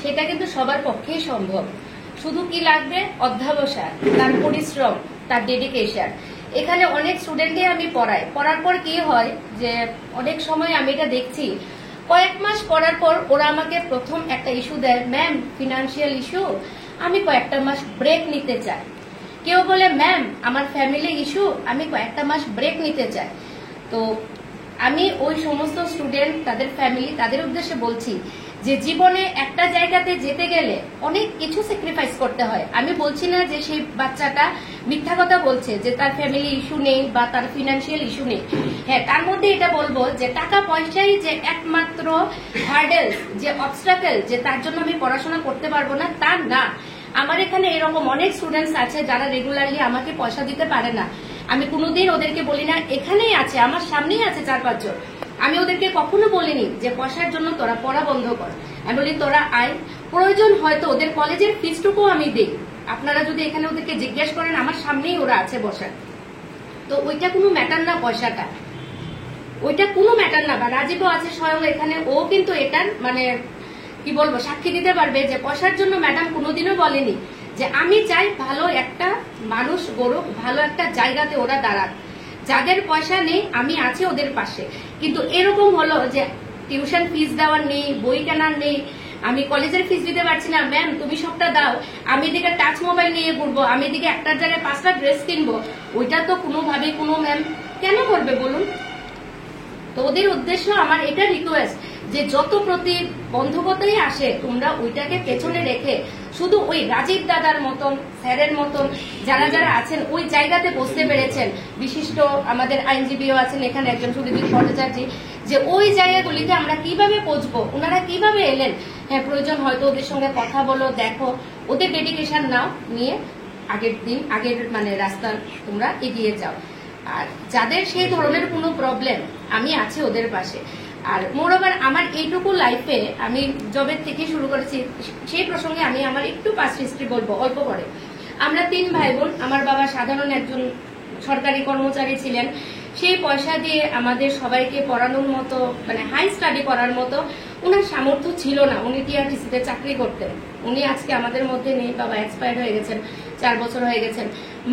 সেটা কিন্তু সবার পক্ষেই সম্ভব। শুধু কি লাগবে? অধ্যাবসায়, তার পরিশ্রম, তার ডেডিকেশন। এখানে অনেক স্টুডেন্টে আমি পড়াই, পড়ার পর কি হয় যে অনেক সময় আমি এটা দেখছি, কয়েক মাস পড়ার পর ওরা আমাকে প্রথম একটা ইস্যু দেয়, ম্যাম ফিনান্সিয়াল ইস্যু, আমি কয়েকটা মাস ব্রেক নিতে চাই। কেউ বলে ম্যাম আমার ফ্যামিলি ইস্যু, আমি কয়েকটা মাস ব্রেক নিতে চাই। তো আমি ওই সমস্ত স্টুডেন্ট, তাদের ফ্যামিলি, তাদের উদ্দেশ্যে বলছি যে জীবনে একটা জায়গাতে যেতে গেলে অনেক কিছু স্যাক্রিফাইস করতে হয়। আমি বলছি না যে সেই বাচ্চাটা মিথ্যা কথা বলছে যে তার ফ্যামিলি ইস্যু নেই বা তার ফিনান্সিয়াল ইস্যু নেই। হ্যাঁ, তার মধ্যে এটা বলবো যে টাকা পয়সাই যে একমাত্র হার্ডেল, যে অবস্ট্রাকল, যে তার জন্য আমি পড়াশোনা করতে পারবো না, তা না। আমার এখানে এরকম অনেক স্টুডেন্টস আছে যারা রেগুলারলি আমাকে পয়সা দিতে পারে না। আমি কোনোদিন ওদেরকে বলি না, এখানেই আছে, আমার সামনেই আছে 4-5 জন। আমি ওদেরকে কখনো বলিনি যে পয়সার জন্য তোরা পড়া বন্ধ কর। আমি বলি তোরা আয়, প্রয়োজন হয়তো ওদের কলেজের ফিসটুকু আমি দিই। আপনারা যদি এখানে ওদেরকে জিজ্ঞেস করেন, আমার সামনেই ওরা আছে বসা। তো ওইটা কোনো ম্যাটার না, পয়সাটা ওইটা কোনো ম্যাটার না। বা রাজীবও আছে স্বয়ং এখানে, ও কিন্তু এটার মানে কি বলবো সাক্ষী দিতে পারবে যে পয়সার জন্য ম্যাডাম কোনোদিনও বলেনি যে আমি চাই ভালো একটা মানুষ গড়ুক, ভালো একটা জায়গাতে ওরা দাঁড়াক। যাদের পয়সা নেই আমি আছি ওদের পাশে। কিন্তু এরকম হলো যে টিউশন ফিস দেওয়ার নেই, বই কেনার নেই, আমি কলেজের ফিস দিতে পারছি না, ম্যাম তুমি সবটা দাও, আমি এদিকে টাচ মোবাইল নিয়ে ঘুরবো, আমি এদিকে একটার জায়গায় 5টা ড্রেস কিনবো, ওইটা তো কোনোভাবে কোনো ম্যাম কেন করবে বলুন? তো ওদের উদ্দেশ্য আমার এটা রিকোয়েস্ট যে যত প্রতিবন্ধকতাই আসে তোমরা ওইটাকে পেছনে রেখে শুধু ওই রাজীব দাদার মতন, স্যারের মতন যারা যারা আছেন ওই জায়গাতে বসতে পেরেছেন, বিশিষ্ট আমাদের আইনজীবীও আছেন এখানে একজন সুদীপ ভট্টাচার্য, যে ওই জায়গাগুলিতে আমরা কিভাবে পৌঁছবো, ওনারা কিভাবে এলেন। হ্যাঁ, প্রয়োজন হয়তো ওদের সঙ্গে কথা বলো, দেখো, ওদের ডেডিকেশন নাও, নিয়ে আগের মানে রাস্তা তোমরা এগিয়ে যাও। আর যাদের সেই ধরনের কোনো প্রবলেম, আমি আছি ওদের পাশে। আর মোরওভার আমার এইটুকু লাইফে আমি জবের থেকে শুরু করেছি, সেই প্রসঙ্গে আমি আমার একটু পাস্ট হিস্ট্রি বলবো অল্প করে। আমরা 3 ভাই বোন। আমার বাবা সাধারণ একজন সরকারি কর্মচারী ছিলেন। সেই পয়সা দিয়ে আমাদের সবাইকে পড়ানোর মতো মানে হাই স্টাডি করার মতো ওনার সামর্থ্য ছিল না। উনি টিআরটিসিতে চাকরি করতেন। উনি আজকে আমাদের মধ্যে নেই, বাবা এক্সপায়ার হয়ে গেছেন, 4 বছর হয়ে গেছেন।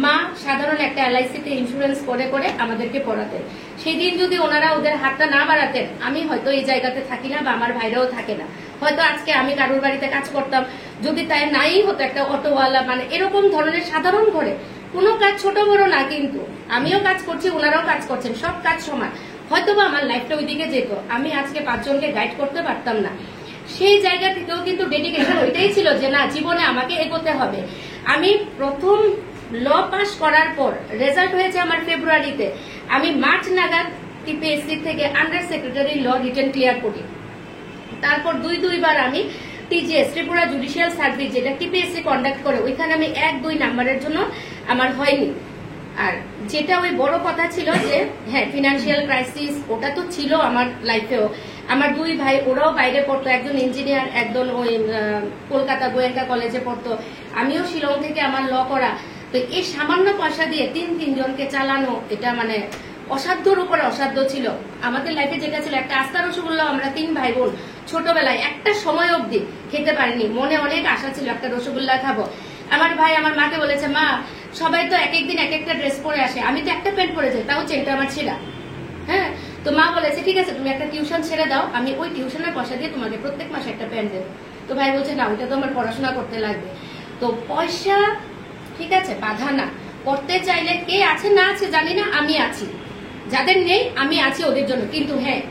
মা সাধারণ একটা এলআইসিতে ইন্স্যুরেন্স করে করে আমাদেরকে পড়াতেন। সেই দিন যদি ওনারা ওদের হাতটা না বাড়াতেন, আমি হয়তো এই জায়গাতে থাকি না বা আমার ভাইরাও থাকে না। হয়তো আজকে আমি কারোর বাড়িতে কাজ করতাম, যদি তাই নাই হতো একটা অটোওয়ালা, মানে এরকম ধরনের সাধারণ ঘরে। কোনো কাজ ছোট বড় না, কিন্তু আমিও কাজ করছি, ওনারাও কাজ করছেন, সব কাজ সমান। হয়তো বা আমার লাইফটা ওইদিকে যেত, আমি আজকে 5 জনকে গাইড করতে পারতাম না। সেই জায়গা থেকেও কিন্তু ডেডিকেশন ওইটাই ছিল যে না, জীবনে আমাকে এগোতে হবে। আমি প্রথম ল পাস করার পর রেজাল্ট হয়েছে আমার ফেব্রুয়ারিতে, আমি মার্চ নাগাদ টিপিএসসি থেকে আন্ডার সেক্রেটারি ল রিটেন ক্লিয়ার করি। তারপর 2 বার আমি টিজিএস, ত্রিপুরা জুডিশিয়াল সার্ভিস, যেটা টিপিএসসি কন্ডাক্ট করে, ওইখানে আমি 1-2 নাম্বারের জন্য আমার হয়নি। আর যেটা ওই বড় কথা ছিল যে হ্যাঁ ফিনান্সিয়াল ক্রাইসিস, ওটা তো ছিল আমার লাইফেও। আমার 2 ভাই, ওরাও বাইরে পড়তো, একজন ইঞ্জিনিয়ার, একজন ওই কলকাতা গোয়েঙ্কা কলেজে পড়তো, আমিও শিলং থেকে আমার ল করা। তো এই সামান্য পয়সা দিয়ে 3 জনকে চালানো, এটা মানে অসাধ্যর উপরে অসাধ্য ছিল। আমাদের লাইফে যেটা ছিল, একটা আস্থা রসগোল্লা আমরা 3 ভাই বোন ছোটবেলায় একটা সময় অবধি খেতে পারিনি। মনে অনেক আশা ছিল একটা রসগোল্লা খাবো। আমার ভাই আমার মাকে বলেছে, মা সবাই তো এক একদিন এক একটা ড্রেস পরে আসে, আমি তো একটা প্যান্ট পরে যাই, তাও চেনটা আমার ছেঁড়া। হ্যাঁ, তো মা বলেছে ঠিক আছে তুমি একটা টিউশন ছেড়ে দাও, আমি ওই টিউশনের পয়সা দিয়ে তোমাকে প্রত্যেক মাসে একটা প্যান্ট দেবো। তো ভাই বলছে না, ওইটা তো আমার পড়াশোনা করতে লাগবে। তো পয়সা ঠিক আছে বাধা না, করতে চাইলে কে আছে না আছে জানি না, আমি আছি। যাদের নেই আমি আছি ওদের জন্য। কিন্তু হ্যাঁ,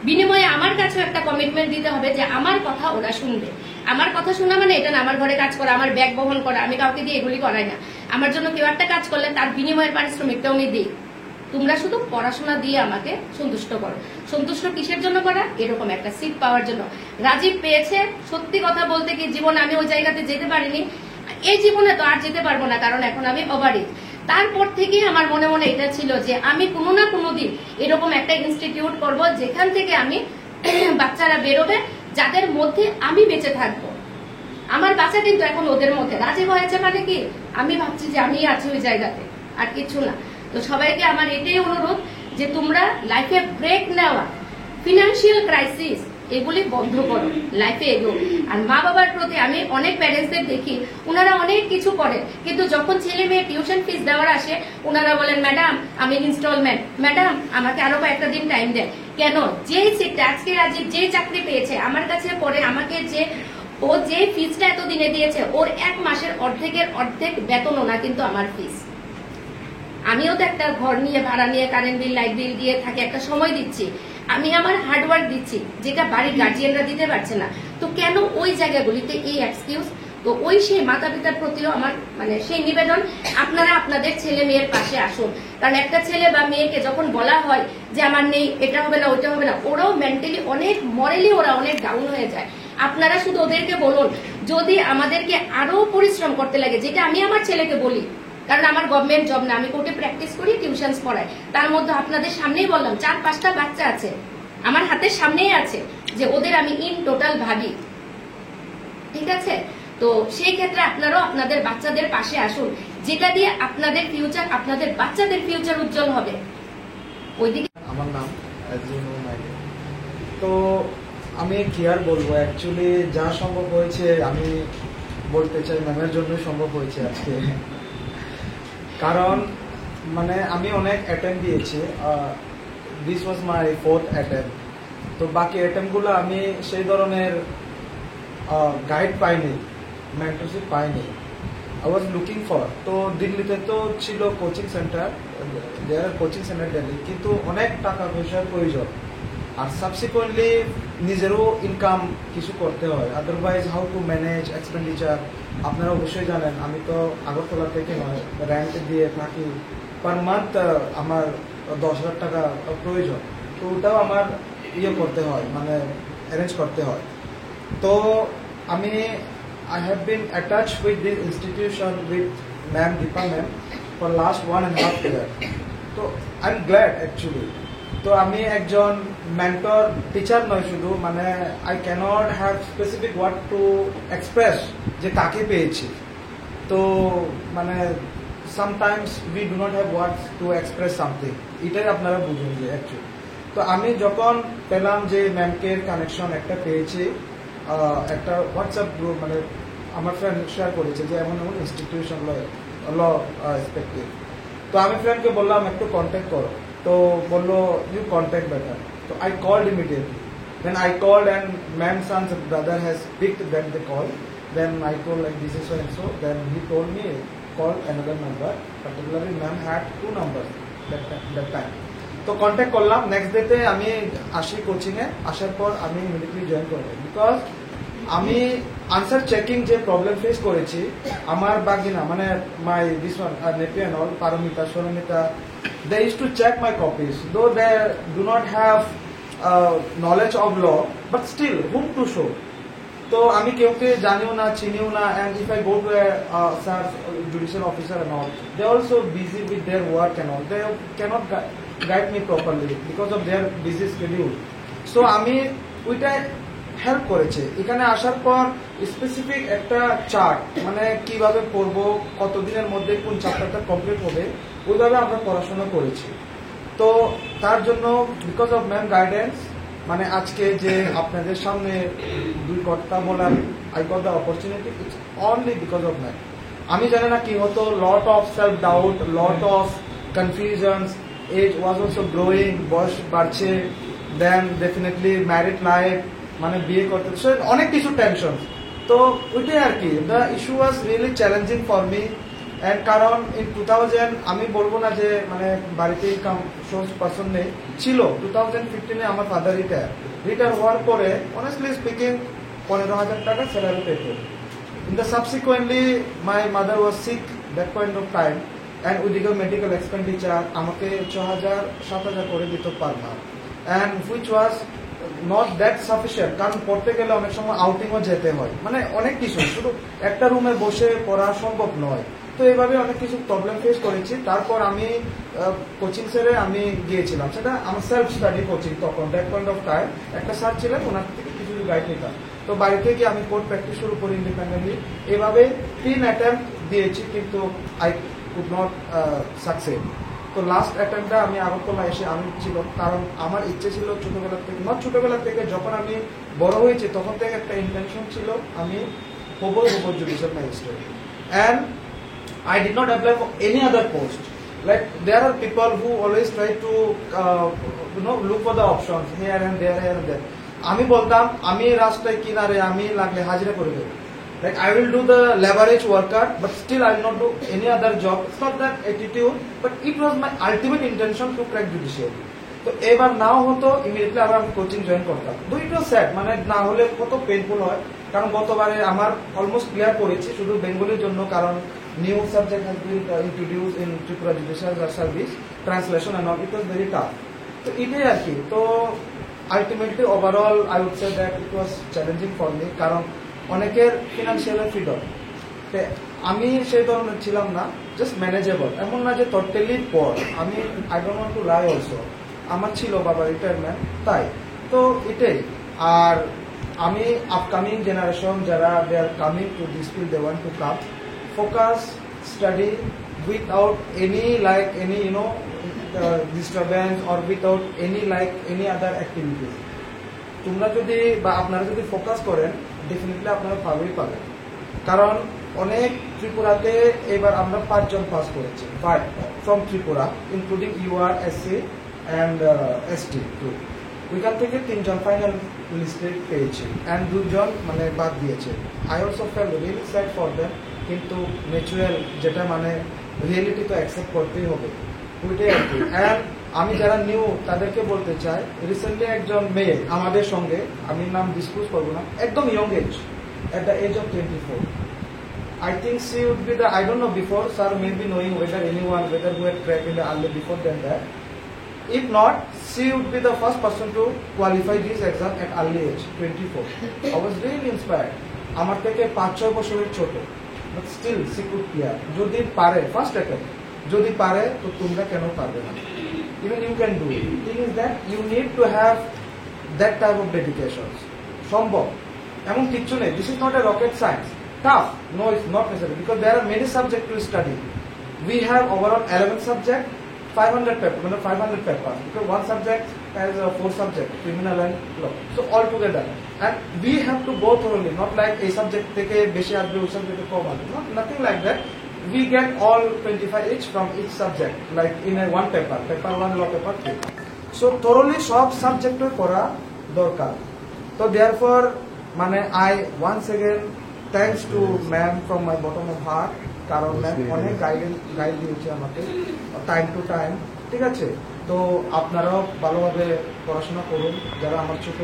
বিনিময়ে আমার কাছেও একটা কমিটমেন্ট দিতে হবে যে আমার কথা ওরা শুনবে। আমার কথা শোনা মানে এটা না আমার ঘরে কাজ করা, আমার ব্যাগ বহন করা, আমি কাউকে দিয়ে এগুলি করাই না। আমার জন্য কেউ একটা কাজ করলে তার বিনিময়ের পারিশ্রমিকটাও আমি দিই। তোমরা শুধু পড়াশোনা দিয়ে আমাকে সন্তুষ্ট করো। সন্তুষ্ট কিসের জন্য করা? এরকম একটা সিট পাওয়ার জন্য। রাজীব পেয়েছে, সত্যি কথা বলতে কি জীবনে আমি ওই জায়গাতে যেতে পারিনি, এই জীবনে তো আর যেতে পারবো না, কারণ এখন আমি ওভারএজ। তারপর থেকে আমার মনে মনে এটা ছিল যে আমি কোনো না কোনো দিন এরকম একটা ইনস্টিটিউট করব, যেখান থেকে আমি বাচ্চারা বেরোবে, যাদের মধ্যে আমি বেঁচে থাকবো। আমার বাচ্চা কিন্তু এখন ওদের মধ্যে। রাজীব হয়েছে মানে কি, আমি ভাবছি যে আমি আছি ওই জায়গাতে, আর কিছু না। তো সবাইকে আমার এটাই অনুরোধ যে তোমরা লাইফে ব্রেক নেওয়া, ফিনান্সিয়াল ক্রাইসিস এগুলি বন্ধ করো, লাইফে এগো। আর মা বাবার প্রতি আমি অনেক প্যারেন্টসদের দেখি, ওনারা অনেক কিছু করেন, কিন্তু যখন ছেলে মেয়ে টিউশন ফিস দেওয়ার আসে ওনারা বলেন ম্যাডাম আমি ইনস্টলমেন্ট, ম্যাডাম আমাকে আরো কয়েকটা দিন টাইম দেন। কেন? যেই সিটটা আজকে রাজীব যে চাকরি পেয়েছে আমার কাছে পরে আমাকে ও যে ফিসটা এতদিনে দিয়েছে ওর 1 মাসের অর্ধেকের অর্ধেক বেতনও না কিন্তু আমার ফিস। আমিও তো একটা ঘর নিয়ে ভাড়া নিয়ে কারেন্ট বিল লাইট বিল দিয়ে থাকে, একটা সময় দিচ্ছি, আমি আমার হার্ডওয়ার্ক দিচ্ছি যেটা বাড়ির গার্জিয়ানরা দিতে পারছে না। তো কেন ওই জায়গাগুলিতে এই এক্সকিউজ? তো ওই সেই মাতা পিতার প্রতিও আমার সেই নিবেদন, আপনারা আপনাদের ছেলে মেয়ের পাশে আসুন। কারণ একটা ছেলে বা মেয়েকে যখন বলা হয় যে আমার নেই, এটা হবে না, ওইটা হবে না, ওরাও মেন্টালি অনেক মরালি ওরা অনেক ডাউন হয়ে যায়। আপনারা শুধু ওদেরকে বলুন যদি আমাদেরকে আরো পরিশ্রম করতে লাগে, যেটা আমি আমার ছেলেকে বলি, কারণ আমার গভর্নমেন্ট জব না, আমি কোর্টে প্র্যাকটিস করি, টিউশনস পড়াই, তার মধ্যে আপনাদের সামনেই বললাম 4-5টা বাচ্চা আছে আমার হাতের সামনেই আছে যে ওদের আমি ইন টোটাল ভাবি, ঠিক আছে? তো সেই ক্ষেত্রে আপনারাও আপনাদের বাচ্চাদের পাশে আসুন, যেটা দিয়ে আপনাদের ফিউচার, আপনাদের বাচ্চাদের ফিউচার উজ্জ্বল হবে। ওইদিকে আমার নাম তো আমি কি আর বলবো, অ্যাকচুয়ালি যা সম্ভব হয়েছে আমি বলতে চাই ম্যামের জন্যই সম্ভব হয়েছে আজকে। কারণ আমি অনেক অ্যাটেম্প দিয়েছি, this was my 4th attempt. তো বাকি অ্যাটেম্পগুলো আমি সেই ধরনের গাইড পাইনি, মেন্টরশিপ পাইনি। আই ওয়াজ লুকিং ফর, তো দিল্লিতে তো ছিল কোচিং সেন্টার, দেয়ার কোচিং সেন্টার দিল্লি, কিন্তু অনেক টাকা পয়সার প্রয়োজন, আর সাবসিকুয়েন্টলি নিজেরও ইনকাম কিছু করতে হয়, otherwise how to manage expenditure. আপনারা অবশ্যই জানেন আমি তো আগরতলা থেকে নয়, র্যান্ট দিয়ে থাকি, পার মান্থ আমার 10,000 টাকা প্রয়োজন, তো ওটাও আমার করতে হয়, অ্যারেঞ্জ করতে হয়। তো আমি I have been attached with this institution with Ma'am Deepa Ma'am for last 1.5 years. So I'm glad actually. তো আমি একজন মেন্টর টিচার নয় শুধু, I cannot have specific word to express যে কাকে পেয়েছি। তো sometimes we do not have words to express something, এটাই আপনারা বুঝুন যে অ্যাকচুয়ালি। তো আমি যখন পেলাম যে ম্যামকে কানেকশন একটা পেয়েছি, একটা হোয়াটসঅ্যাপ গ্রুপ, আমার ফ্রেন্ড শেয়ার করেছে যে এমন এমন ইনস্টিটিউশন ল রেসপেক্টিভ। তো আমি ফ্রেন্ডকে বললাম একটু কন্ট্যাক্ট করো, তো বললো ইউ কন্ট্যাক্ট বেটার। তো I called immediately, then I called and ma'am sons brother has picked then the call, then I told like this is so and so, then he told me call another number, particularly ma'am had 2 numbers that time। তো contact করলাম, next ডেতে আমি আসি কোচিংয়ে, আসার পর আমি immediately join করবো, বিকজ আমি আনসার চেকিং যে প্রবলেম ফেস করেছি, আমার বাগিনা মাই this one nappy and all, Paromita, Sharmita, they used to check my copies, though they do not have knowledge of law, but still whom to show। তো আমি কেউকে জানিও না, চিনিও না, and if I go to a judicial officer and all, they also busy with their work and all, they cannot guide me properly because of their busy schedule। so আমি ওইটা help করেছে। এখানে আসার পর স্পেসিফিক একটা chart, কিভাবে পড়বো, কতদিনের মধ্যে কোন চ্যাপ্টারটা কমপ্লিট হবে, ওইভাবে আমরা পড়াশোনা করেছি। তো তার জন্য বিকজ অফ ম্যাম গাইডেন্স, আজকে যে আপনাদের সামনে 2 কথা বলার I got the opportunity, it's only because of ma'am. আমি জানি না কি হতো, lot of self doubt, lot of confusions, age was also growing, বয়স বাড়ছে, দেন ডেফিনেটলি ম্যারিড লাইফ, বিয়ে করতে, অনেক কিছু টেনশন। তো ওইটাই আর কি, the issue was really challenging for me. And কারণ ইন 2000 আমি বলবো না যে বাড়িতে ইনকাম সোর্স পার্সন নেই, ছিল। 2015 আমার ফাদার রিটায়ার হওয়ার পরে অনেস্টলি স্পিকিং 15,000 টাকা স্যালারি পেত। In the subsequently my mother was sick that point of time, and ওইদিকে মেডিকেল এক্সপেন্ডিচার আমাকে 6,000-7,000 করে দিত per month, and which was not that sufficient. কারণ পড়তে গেলে অনেক সময় আউটিংও যেতে হয়, অনেক কিছু, শুধু একটা রুমে বসে পড়া সম্ভব নয়। তো এইভাবে অনেক কিছু প্রবলেম ফেস করেছি। তারপর আমি কোচিং সেরে আমি গিয়েছিলাম, সেটা আমার সেলফ স্টাডি কোচিং। তখন দ্যাট পয়েন্ট অফ টাইম একটা স্যার ছিলেন, ওনার থেকে কিছু গাইড নিতাম। তো বাড়িতে গিয়ে আমি কোর্ট প্র্যাকটিস শুরু করি ইন্ডিপেন্ডেন্টলি। এভাবে 3 অ্যাটেম্প দিয়েছি, কিন্তু আই কুড নট সাকসেস। তো লাস্ট অ্যাটেম্পটা আমি আগরতলা এসে আমি ছিল, কারণ আমার ইচ্ছে ছিল ছোটবেলা থেকে যখন আমি বড় হয়েছি তখন থেকে একটা ইন্টেনশন ছিল আমি হবো judicial magistrate. And I did not apply for any other post. Like there are people who always try to look for the options here and there. আমি বলতাম আমি রাস্তায় কিনারে আমি লাগলে হাজিরা করে দেবো। Like I will do the leverage worker, but still I will not do any other job. It's not that attitude, but it was my ultimate intention to crack judiciary. তো এবার নাও হতো ইমিডিয়েটলি আবার আমি কোচিং জয়েন করতাম। তো ইট ওয়াজ sad, মানে না হলে কত পেইনফুল হয়, কারণ গতবারে আমার অলমোস্ট ক্লিয়ার করেছি শুধু বেঙ্গলির জন্য, কারণ new subject has been introduce in Tripura judicial service translation and all, it was very tough. তো এটাই আর কি। তো ultimately overall I would say that it was challenging for me, কারণ অনেকের ফিনান্সিয়াল ফ্রিডম, আমি সেই ধরনের ছিলাম না, জাস্ট ম্যানেজেবল। এমন না যে টোটালি পর, আমি I don't want to lie also, আমার ছিল বাবা রিটায়ারমেন্ট, তাই তো এটাই। আর আমি আপকামিং জেনারেশন যারা they are coming to this field, they want to come, focus, study without any disturbance or without any other activities. তোমরা যদি বা আপনারা যদি ফোকাস করেন ডেফিনেটলি আপনারা ভালোই পাবেন, কারণ অনেক ত্রিপুরাতে এবার আমরা 5 জন পাস করেছি, 5 from Tripura including UR, SC and ST group. ওইখান থেকে 3 জন ফাইনাল লিস্টে পেয়েছে অ্যান্ড 2 জন মানে বাদ দিয়েছে। I also fail really sad for them, কিন্তু ন্যাচুরাল যেটা মানে রিয়েলিটি তো অ্যাকসেপ্ট করতেই হবে, ওইটাই আর কি। অ্যান্ড আমি যারা নিউ তাদেরকে বলতে চাই, রিসেন্টলি একজন মেয়ে আমাদের সঙ্গে, আমি নাম ডিসক্লোজ করবো না, একদম young age, at the age of 24. I think she would be the, I don't know before, sir may be knowing whether who had cracked in the early before than that. If not, she would be the first person to qualify this exam at early age, 24. I was really inspired. আমার থেকে 5-6 বছরের ছোট, but still she could clear. যদি পারে, first attempt, যদি পারে তো তোমরা কেন পারবে না? Even you can do it. The thing is that you need to have that type of dedication. সম্ভব, এমন কিচ্ছু নেই। This is not a rocket science. Tough? No, it's not necessary, because there are many subjects to study. We have overall 11 subjects, 500 papers, because one subject has 4 subjects, criminal and law. So all together, and we have to go thoroughly. Not like a subject থেকে বেশি আসবে, ওই সাবজেক্টে কম আসবে, nothing like that. We get all 25 each from each subject, like in a one paper 1, law paper 3. So thoroughly সব সাবজেক্টে পড়া দরকার। তো therefore মানে I once again thanks to ma'am from my bottom of heart, কারণ ma'am অনেক guide দিয়েছে আমাকে টাইম টু টাইম, ঠিক আছে। তো আপনারাও ভালোভাবে পড়াশোনা করুন, যারা আমার ছোট